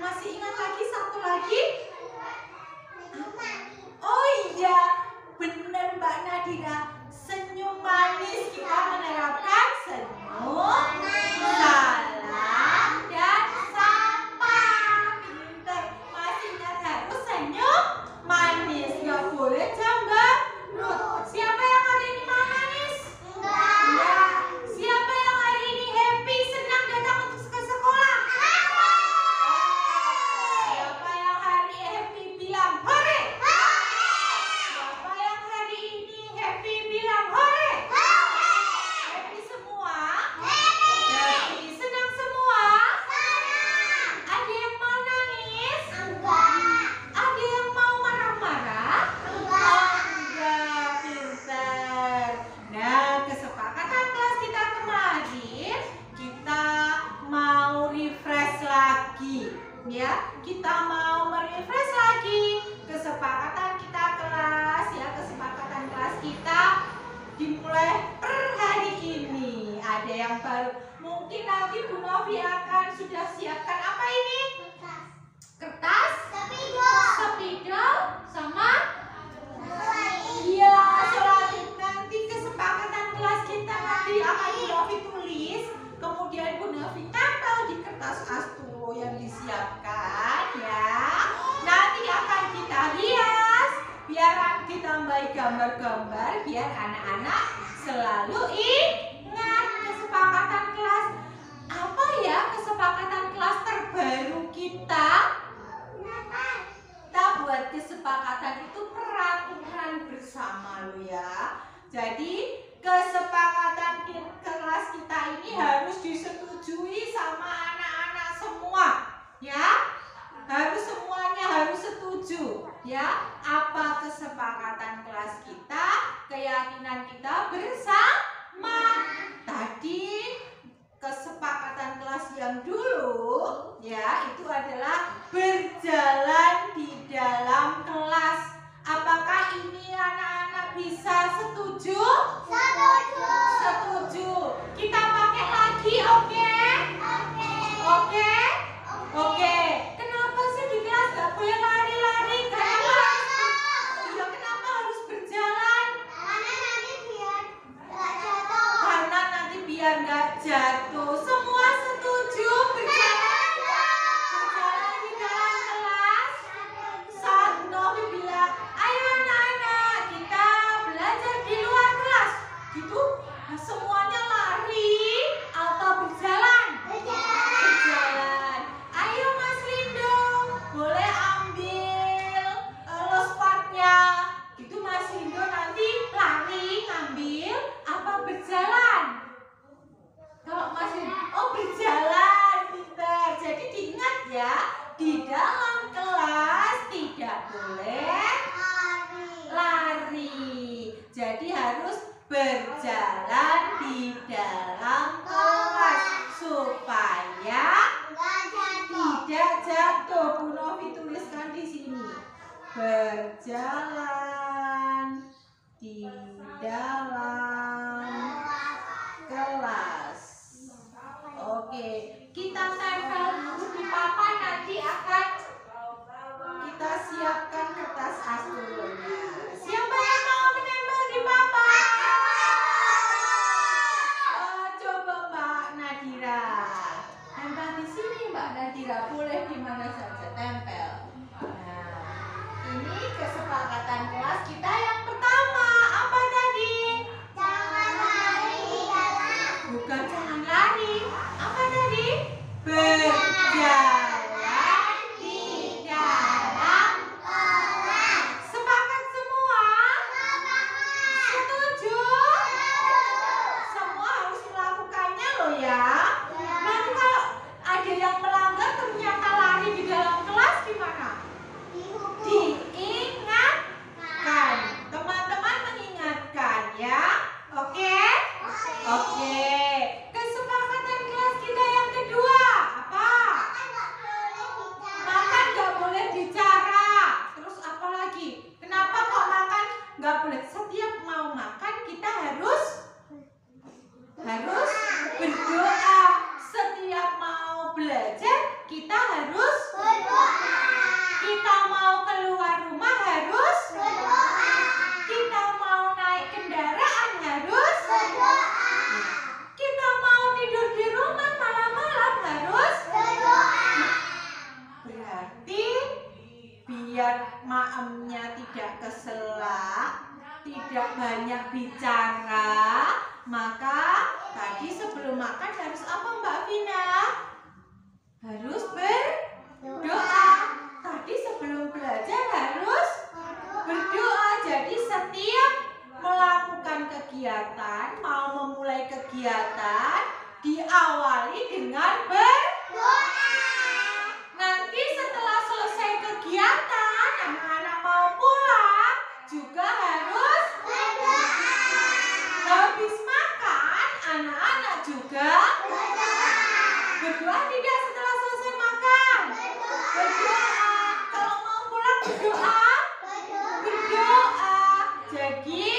masih ingat lagi satu lagi? Oh iya, benar Mbak Nadira. Senyum manis, kita menerapkan senyum, salam, dan sapa. Pinter. Masih ingat harus senyum manis, nggak boleh cemberut. Siapa yang hari ini mau manis? Ya. Siapa yang hari ini happy, senang datang untuk ke sekolah? Siapa yang hari ini happy bilang hore? Siapa yang hari ini happy bilang hore? Happy semua? Happy, senang semua? Ada yang mau nangis? Ada yang mau marah-marah? Enggak, pintar. Nah, kesepakatan kelas kita kemarin, kita mau refresh lagi. Ya, kita mau merefresh lagi kesepakatan kita kelas, ya, kesepakatan kelas kita dimulai per hari ini. Ada yang baru, mungkin nanti Bu Novi akan sudah siapkan apa ini? Kertas, spidol, sama iya, solatif. Nanti kesepakatan kelas kita nanti akan Bu Novi tulis, kemudian Bu Novi tempel di kertas astro yang disiapkan, ya. Nanti akan kita hias, biar ditambahi gambar-gambar, biar anak-anak selalu ingat kesepakatan kelas. Apa ya kesepakatan kelas terbaru kita? Kita buat kesepakatan itu peraturan bersama lo ya. Jadi kesepakatan kelas kita ini harus disetujui sama anak-anak semua, ya. Harus semuanya harus setuju, ya. Apa kesepakatan kelas kita, keyakinan kita bersama. Tadi kesepakatan kelas yang dulu, ya, itu adalah berjalan di dalam kelas. Apakah ini anak-anak bisa setuju? Setuju. Kita pakai lagi, oke? Oke. Kenapa sih di kelas gak boleh lari-lari? Iya, kenapa harus berjalan? Karena nanti biar gak jatuh. Semua setuju berjalan di dalam kelas? Saat Novi bilang, ayo anak-anak, kita belajar di luar kelas. Gitu, semuanya lari atau berjalan? Berjalan. Ayo Mas Lindo, boleh ambil lospartnya. Gitu Mas Lindo nanti lari ngambil apa berjalan? Kalau Mas Lindo, oh berjalan, pintar. Jadi diingat ya, di dalam kelas tidak boleh lari. Jadi harus berjalan di dalam kelas supaya tidak jatuh. Bu Novi tuliskan di sini. Berjalan di dalam kelas. Oke, kita tempel dulu di papan, nanti akan kita siapkan kertas astronya. Siapa yang mau menempel di papan? Coba Mbak Nadira. Tempel di sini Mbak Nadira, boleh di mana saja tempel. Nah, ini kesepakatan kelas kita yang pertama. Apa tadi? Bukan jangan lari. Apa tadi? Berjalan di dalam kelas. Sepakat semua? Setuju? Semua harus melakukannya loh ya. Nanti kalau ada yang melanggar ternyata lari di dalam kelas gimana? Diingatkan. Teman-teman mengingatkan ya. Oke? Oke. Kesepakatan kelas kita yang kedua apa? Makan gak boleh bicara. Terus apa lagi? Kenapa kok makan gak boleh? Setiap mau makan kita harus berdoa. Setiap mau belajar kita harus biar maemnya tidak keselak, tidak banyak bicara, maka tadi sebelum makan harus apa Mbak Vina? Harus berdoa. Tadi sebelum belajar harus berdoa. Jadi setiap melakukan kegiatan, mau memulai kegiatan, diawali dengan berdoa. Nanti setelah selesai kegiatan, anak-anak mau pulang juga harus berdoa. Habis makan, anak-anak juga berdoa. Berdoa tidak setelah selesai makan? Berdoa. Kalau mau pulang berdoa? Berdoa. Jadi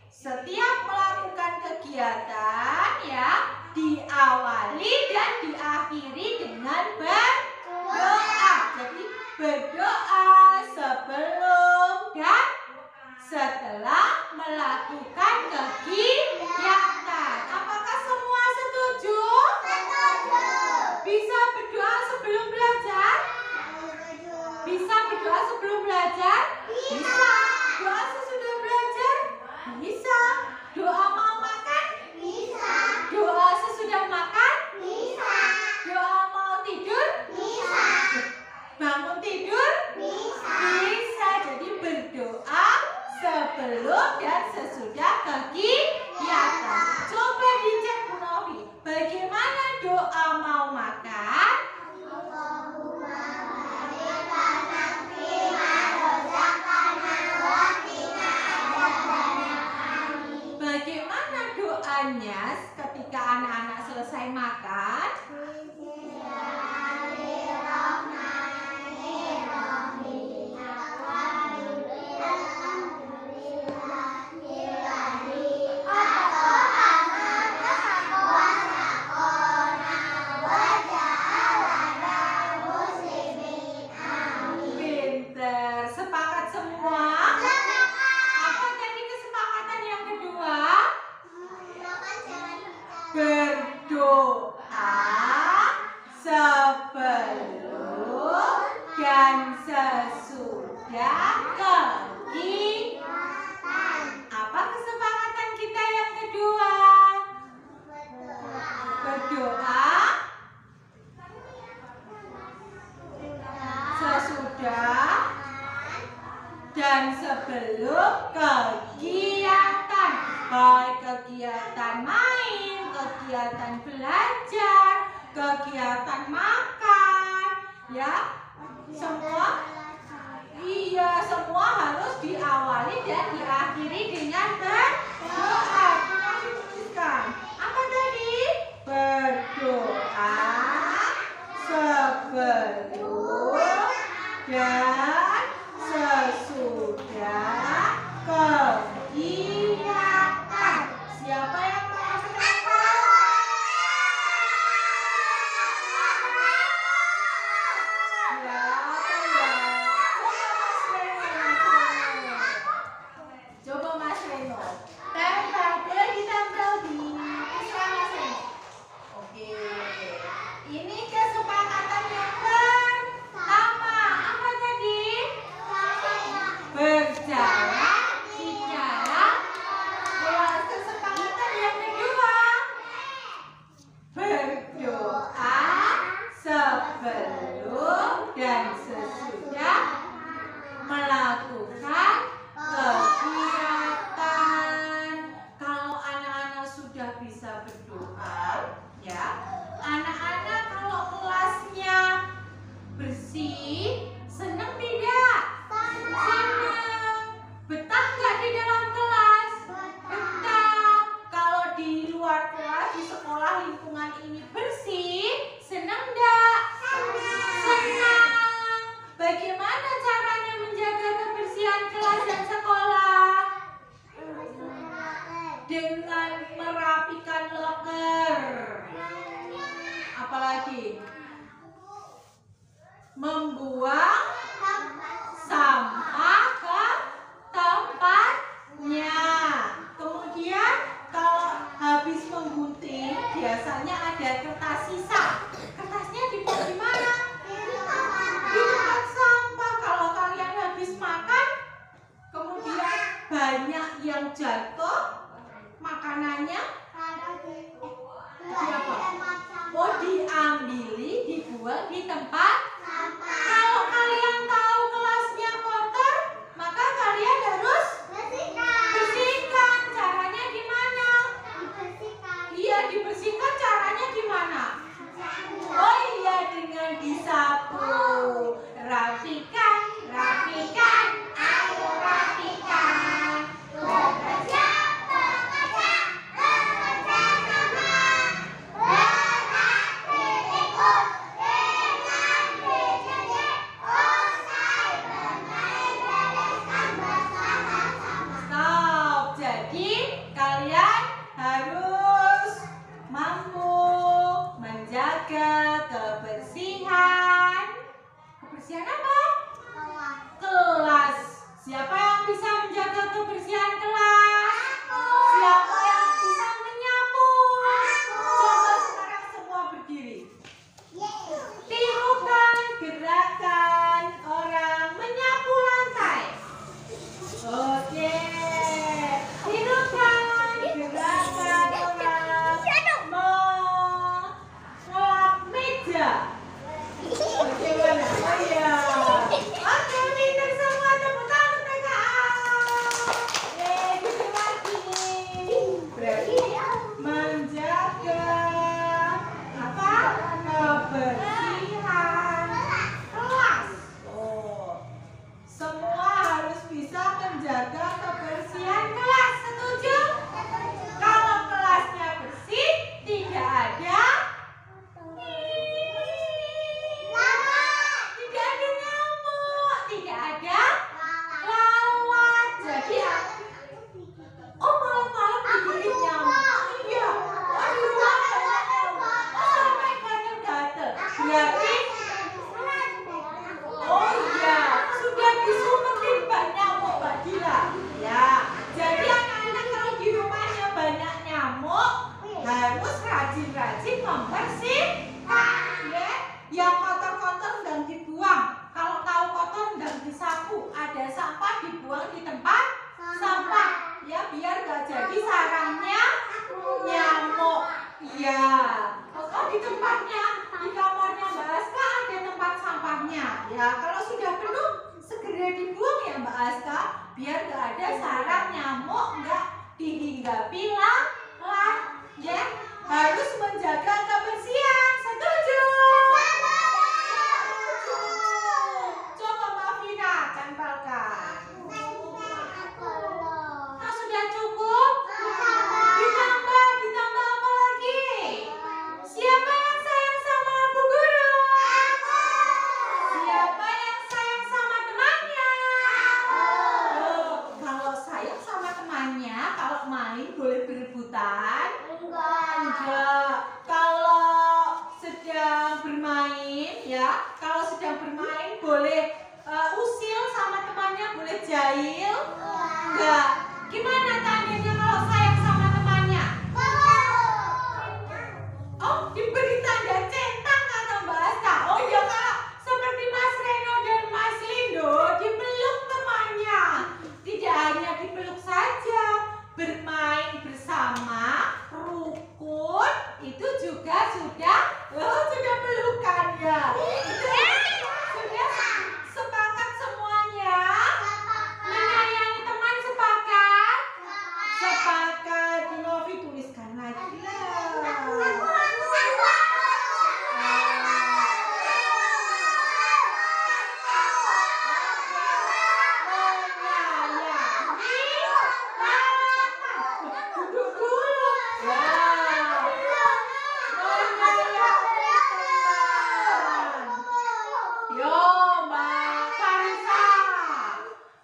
setiap melakukan kegiatan ya diawali dan diakhiri dengan berdoa. Jadi berdoa sebelum dan setelah melakukan kegiatan. Apakah semua setuju? Setuju. Bisa berdoa sebelum belajar? Bisa berdoa sebelum belajar? Bisa. Doa sesudah belajar? Bisa. Doa mau makan? Bisa. Doa sesudah makan? Bisa. Doa mau tidur? Bisa. Bangun tidur? Bisa. Bisa. Jadi berdoa sebelum dan sesudah kegiatan. Coba dicek Bu Novi. Bagaimana doa mau makan? Bagaimana doanya ketika anak-anak selesai makan? Dan sebelum kegiatan, baik kegiatan main, kegiatan belajar, kegiatan makan, ya, semua harus diawali dan diakhiri dengan berdoa. Tuliskan apa tadi? Berdoa sebelum dan sesudah kegiatan. Siapa yang mau sekarang? Coba Mas Reno. Tempel, boleh ditempel di sana Mas Reno. Oke. Ini kesepakatan yang pertama. Apa tadi? Berjalan bicara. Kesepakatan yang kedua. Berdoa sebelum dan sesudah melakukan kegiatan. Kalau anak-anak sudah bisa berdoa, ya, anak-anak kalau kelasnya bersih, senang tidak? Senang. Betah nggak di dalam kelas? Betah. Kalau di luar kelas, di sekolah lingkungan ini bersih, senang nggak? Senang. Bagaimana caranya menjaga kebersihan kelas dan sekolah? Dengan merapikan loker. Apalagi? Membuang sampah ke tempatnya. Kemudian kalau habis menggunting, biasanya ada kertas sisa. Kertasnya dibuang di mana? Di tempat sampah. Kalau kalian jatuh makanannya oh diambili, dibuang di tempat sampah. Kalau kalian tahu kelasnya kotor, maka kalian harus bersihkan. Caranya gimana? Iya, dibersihkan caranya gimana? Oh iya, dengan disapu. Rapikan, rapikan, ayo rapikan. Bekerja, bekerja, bekerja sama. Berarti ikut dengan BJJ. Usai bermain bereskan bersama-sama. Stop. Jadi kalian harus mampu menjaga kebersihan. Kebersihan apa? Kelas. Siapa yang bisa menjaga kebersihan kelas? Siapa yang bisa menyapu? Coba sekarang semua berdiri. Tirukan gerakan orang menyapu lantai. Oke. Tirukan gerakan orang mengelap meja. Oke, mana? Oh iya. Oke, pinter semua, tepuk tangan mereka. Gitu lagi. Berarti menjaga apa? Kebersihan kelas. Oh, semua harus bisa menjaga kebersihan kelas. Setuju? Kalau kelasnya bersih, tidak ada nyamuk, tidak ada lalat. Jadi oh malam-malam digigit nyamuk. Iya. Oh di rumah banyak nyamuk. Oh sampai gatel-gatel. Berarti oh iya sudah disumpetin Mbak nyamuk Mbak Dila. Ya. Jadi anak-anak kalau di rumahnya banyak nyamuk harus rajin-rajin membersihkan. Ya. Yang kotor-kotor ndang dibuang. Kalau tahu kotor ndang disapu. Ada sampah dibuang di tempat sampah. Ya biar gak jadi sarangnya nyamuk. Ya. Oh di tempatnya, di kamarnya Mbak Aska ada tempat sampahnya. Ya kalau sudah penuh segera dibuang ya Mbak Aska. Biar gak ada sarang nyamuk gak dihinggapi lalat. Ya harus menjaga kebersihan. Setuju? Coba Mbak Vina tempelkan. Nah, sudah cukup? Ditambah apa lagi? Siapa yang sayang sama Bu Guru? Siapa yang sayang sama temannya? Oh, kalau sayang sama temannya, kalau main boleh berebutan? Enggak. Kalau sedang bermain ya, kalau sedang bermain boleh usil sama temannya, boleh jahil? Enggak. Gimana tandanya kalau sayang sama temannya? Oh, diberi tanda centang kata Mbak Aska. Oh iya Kak, seperti Mas Reno dan Mas Lindo dipeluk temannya. Tidak hanya dipeluk saja, bermain bersama, rukun, itu juga sudah pelukan ya. Sudah sepakat semuanya. Menyayangi teman sepakat? Sepakat. Novi tuliskan lagi lah. Duduk dulu. Yo, Mbak Karisa.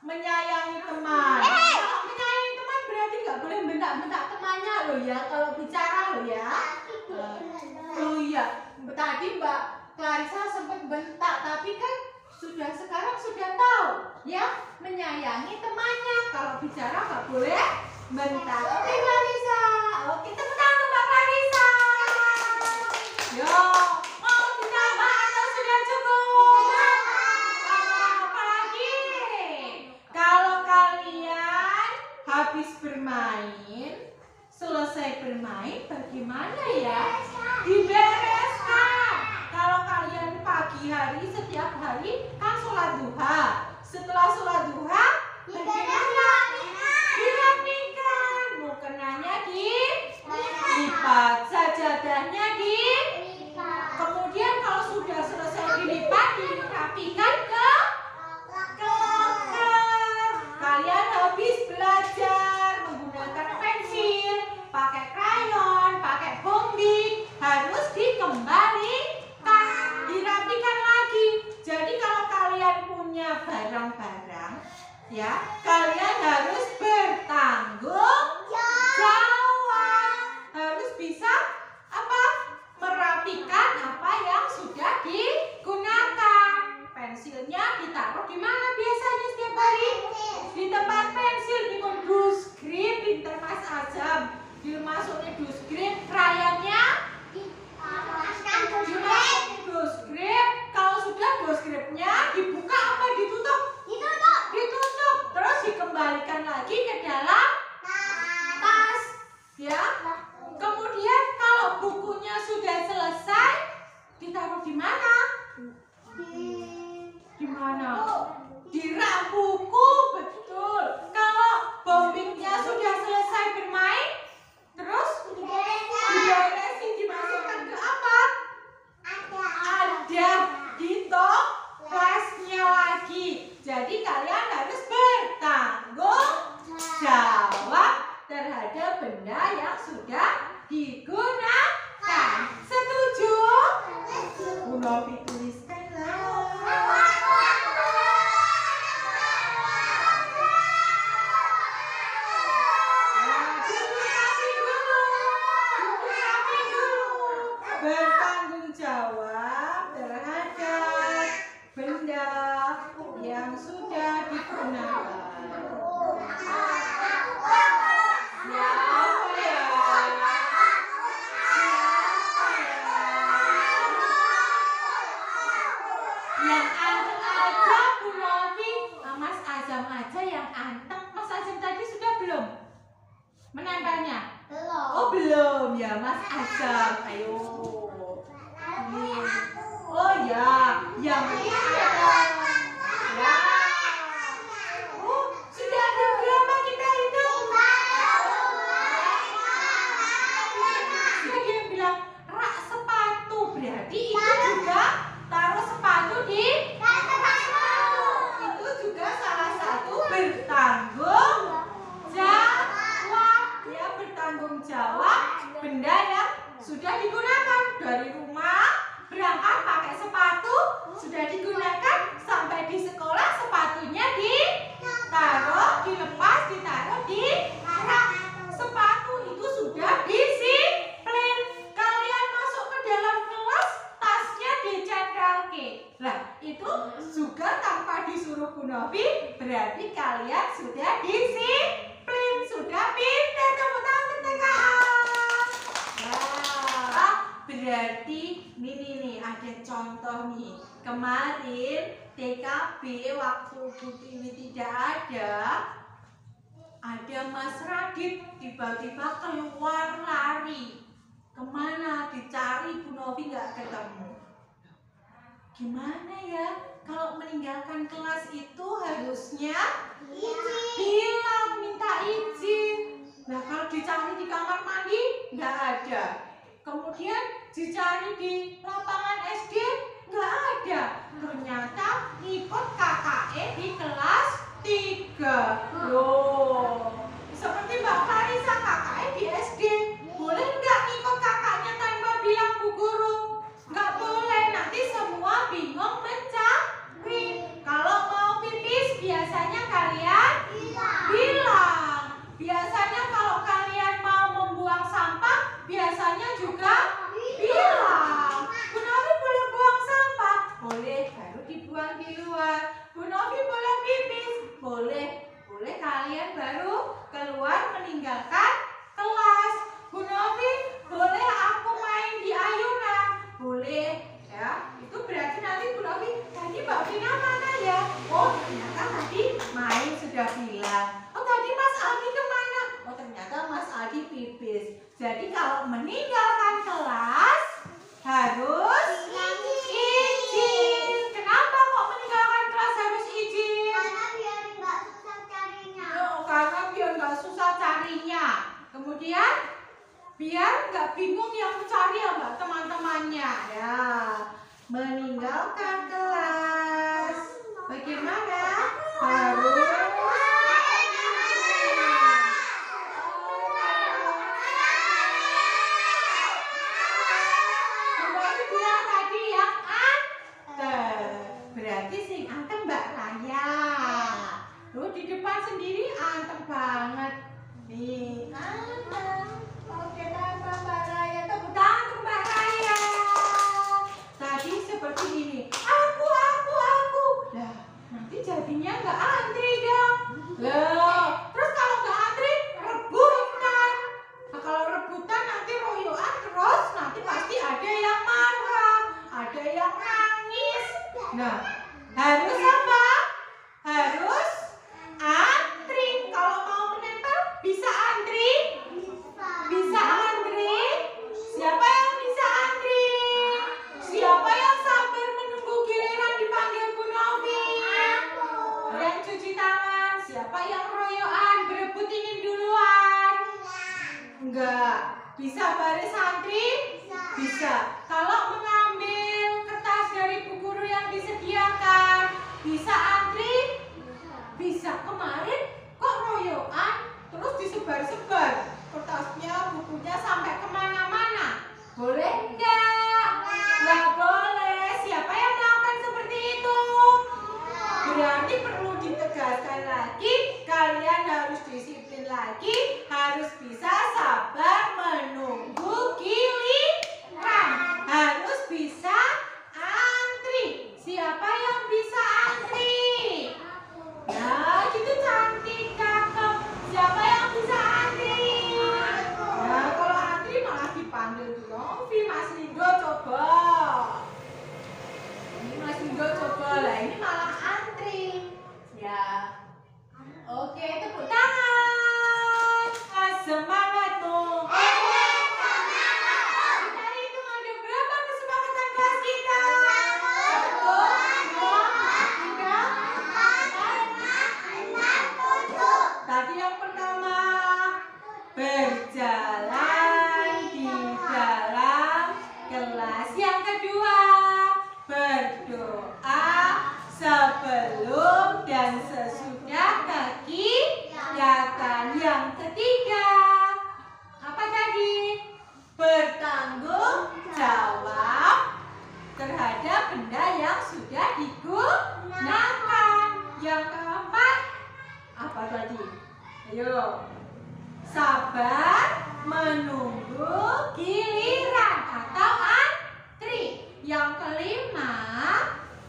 Menyayangi teman. Kalau menyayangi teman berarti nggak boleh bentak-bentak temannya loh ya. Kalau bicara loh ya. Oh iya, tadi Mbak Clarissa sempat bentak, tapi kan sekarang sudah tahu ya, menyayangi temannya. Kalau bicara nggak boleh bentak. Oke Clarissa. Oke, tepuk tangan Mbak Clarissa. Yo, mau ditambah atau sudah cukup? Apa lagi? Kalau kalian habis bermain tadi kan sholat duha. Setelah sholat duha, dirapikan. Mukenanya dilipat, sajadahnya kemudian kalau sudah selesai dilipat, dirapikan ke loker. Kalian habis belajar menggunakan pensil, pakai krayon, pakai bombing, harus dikembalikan, dirapikan lagi. Jadi kalau kalian punya barang-barang, ya, kalian harus bertanggung jawab, harus bisa merapikan apa yang sudah digunakan. Pensilnya ditaruh di mana biasanya setiap hari? Di tempat pensil, di duskrip, pinter Mas Azam. Dimasukin duskrip, krayonnya dimasukin duskrip. Kalau sudah duskripnya dibuka apa ditutup? Ditutup. Terus dikembalikan lagi ke dalam tas, ya. Kemudian kalau bukunya sudah selesai, ditaruh di mana? Di mana? Di rak buku, betul. Kalau bombingnya sudah selesai bermain, terus diberesin, dimasukkan ke apa? Ada di toplesnya lagi. Jadi kalian harus bertanggung jawab terhadap benda yang sudah digunakan. Setuju? Bu Novi tuliskanlah. Bertanggung jawab terhadap benda yang sudah digunakan. Yang anteng aja Bu Novi, Mas Azam aja yang anteng. Mas Azam tadi sudah belum menempelnya? Belum. Oh belum ya Mas Azam. Ayo. Oh ya, yang ini ada. Ya. Oh, sudah ada berapa kita hitung? Sudah dia bilang rak sepatu, berarti itu juga taruh sepatu di itu juga salah satu bertanggung jawab, ya, bertanggung jawab benda yang sudah digunakan. Dari rumah berangkat pakai sepatu sudah digunakan, sampai di sekolah sepatunya ditaruh, dilepas, ditaruh di rak sepatu. Itu sudah disiplin. Kalian masuk ke dalam kelas, tasnya dicendelke. Nah, itu juga tanpa disuruh Bu Novi, berarti kalian sudah disiplin, sudah pintar. Tepuk tangan untuk TKA. Nah, berarti nih ada contoh nih. Kemarin TKB waktu Bu Tiwi tidak ada Mas Radit tiba-tiba keluar lari. Kemana? Dicari Bu Novi nggak ketemu. Gimana ya? Kalau meninggalkan kelas itu harusnya bilang, minta izin. Nah, kalau dicari di kamar mandi nggak ada. Kemudian dicari di lapangan SD nggak ada. Ternyata ikut KKE di kelas 3. Loh, seperti Mbak Farisa KKE di SD. Boleh nggak ikut kakaknya tanpa bilang Bu Guru? Nggak boleh, nanti semua bingung mencari. Kalau mau pipis biasanya kalian bilang. Biasanya kalau kalian mau membuang sampah biasanya juga bilang. Bu Novi boleh buang sampah? Boleh, baru dibuang di luar. Bu Novi boleh pipis? Boleh. Boleh kalian baru keluar meninggalkan kelas. Bu Novi boleh aku main di ayunan? Boleh, ya. Itu berarti nanti Bu Novi, tadi Mbak Vina mana ya? Oh, ternyata tadi main sudah bilang. Oh, tadi Mas Aldi kemana? Oh, ternyata Mas Aldi pipis. Jadi kalau meninggalkan kelas harus izin. Kenapa kok di depan sendiri anteng banget. Nih, anteng. Oke, tanpa Mbak Raya. Tepuk tangan untuk Mbak Raya. Tadi seperti ini. Aku. Lah, nanti jadinya nggak antri dong. Loh, terus kalau nggak antri, rebutan. Nah, kalau rebutan nanti royoan terus, nanti pasti ada yang marah, ada yang nangis. Nah, harus apa? Harus antri. Kalau mau menempel, bisa antri? Bisa antri? Siapa yang bisa antri? Siapa yang sabar menunggu giliran dipanggil Bu Novi? Yang cuci tangan. Siapa yang royoan berebut ingin duluan? Enggak. Bisa baris antri? Bisa. Kalau mengambil kertas dari bu guru yang disediakan, bisa antri? Bisa. Kemarin kok royoan terus disebar-sebar kertasnya, bukunya sampai kemana-mana? Boleh enggak? Enggak boleh. Siapa yang melakukan seperti itu? Berarti perlu ditegaskan lagi, kalian harus disiplin lagi, harus bisa sabar menunggu giliran, harus bisa antri. Siapa yang bisa antri? Nah, gitu cantik, cakep. Siapa yang bisa antri? Nah, kalau antri malah dipanggil Bu Novi. Mas Lindo coba. Ini Mas Lindo coba lah, ini malah antri. Ya. Oke, tepuk tangan. Semangatmu. Kita hitung ada berapa kesepakatan kelas kita? 1, 2, 3, 4, 5, 6, 7. Tadi yang pertama, berjalan di dalam kelas. Yang kedua, berdoa sebelum dan sesudah kegiatan. Yang ketiga, apa tadi? Bertanggung jawab terhadap benda yang sudah digunakan. Yang keempat, apa tadi? Ayo, sabar menunggu giliran atau antri. Yang kelima,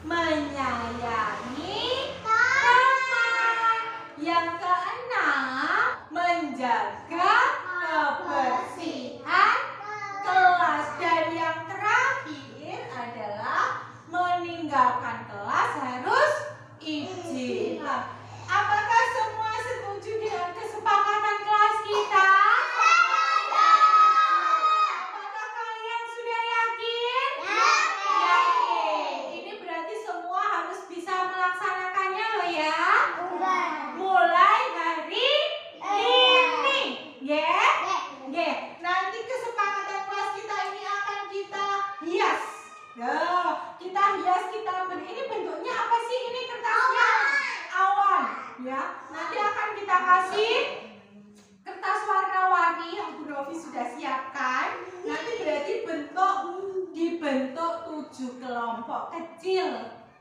menyayangi teman. Yang keenam, menjaga kebersihan kelas. Dan yang terakhir adalah meninggalkan kelas harus izin. Apakah semua setuju dengan kesepakatan kelas kita? Apakah kalian sudah yakin? Yakin. Ini berarti semua harus bisa melaksanakannya loh ya. Mulai hari ini. Nanti kesepakatan kelas kita ini akan kita hias. Kita hias, ini bentuknya apa sih? Ini kertasnya awan. Ya, nanti akan kita kasih kertas warna-warni yang Bu Novi sudah siapkan. Nanti berarti dibentuk 7 kelompok kecil.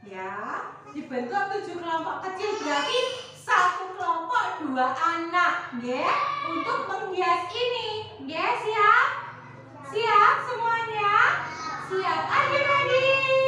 Ya, dibentuk 7 kelompok kecil, berarti 1 kelompok 2 anak, untuk menghias ini. Siap? Siap semuanya? Siap. Are you ready?